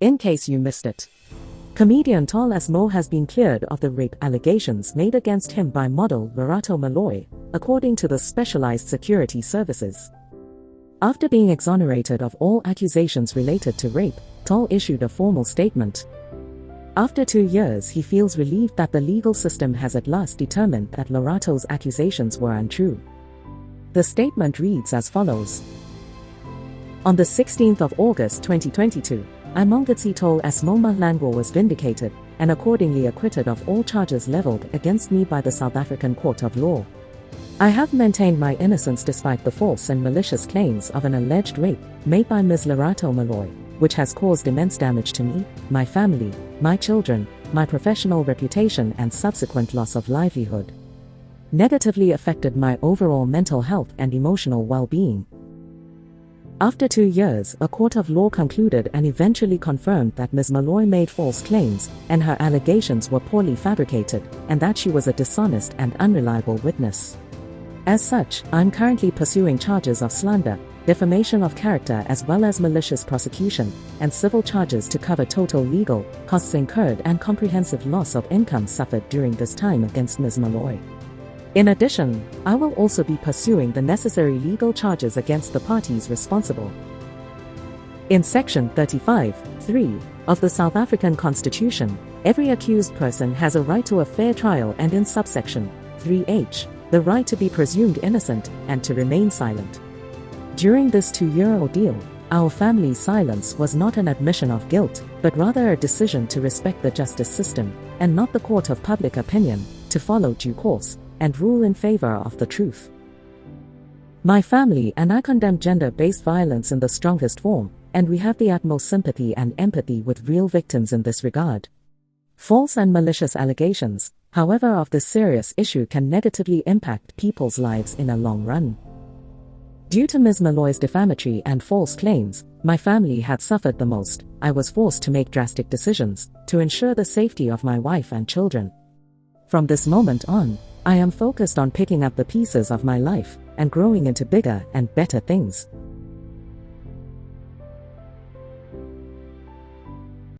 In case you missed it, comedian Tol Ass Mo has been cleared of the rape allegations made against him by model Lerato Moloi, according to the Specialized Security Services. After being exonerated of all accusations related to rape, Tol issued a formal statement. After 2 years, he feels relieved that the legal system has at last determined that Lerato's accusations were untrue. The statement reads as follows. On the 16th of August 2022, Mongezi Tol Ass Mo mahlangu was vindicated, and accordingly acquitted of all charges leveled against me by the South African Court of Law. I have maintained my innocence despite the false and malicious claims of an alleged rape made by Ms Lerato Moloi, which has caused immense damage to me, my family, my children, my professional reputation and subsequent loss of livelihood. Negatively affected my overall mental health and emotional well-being. After 2 years, a court of law concluded and eventually confirmed that Ms Moloi made false claims, and her allegations were poorly fabricated, and that she was a dishonest and unreliable witness. As such, I'm currently pursuing charges of slander, defamation of character as well as malicious prosecution, and civil charges to cover total legal costs incurred and comprehensive loss of income suffered during this time against Ms Moloi. In addition, I will also be pursuing the necessary legal charges against the parties responsible. In Section 35(3) of the South African Constitution, every accused person has a right to a fair trial, and in subsection 3(h), the right to be presumed innocent and to remain silent. During this 2-year ordeal, our family's silence was not an admission of guilt, but rather a decision to respect the justice system, and not the court of public opinion, to follow due course, and rule in favor of the truth. My family and I condemn gender-based violence in the strongest form, and we have the utmost sympathy and empathy with real victims in this regard. False and malicious allegations, however, of this serious issue can negatively impact people's lives in a long run. Due to Ms Moloi's defamatory and false claims, my family had suffered the most. I was forced to make drastic decisions to ensure the safety of my wife and children. From this moment on, I am focused on picking up the pieces of my life and growing into bigger and better things.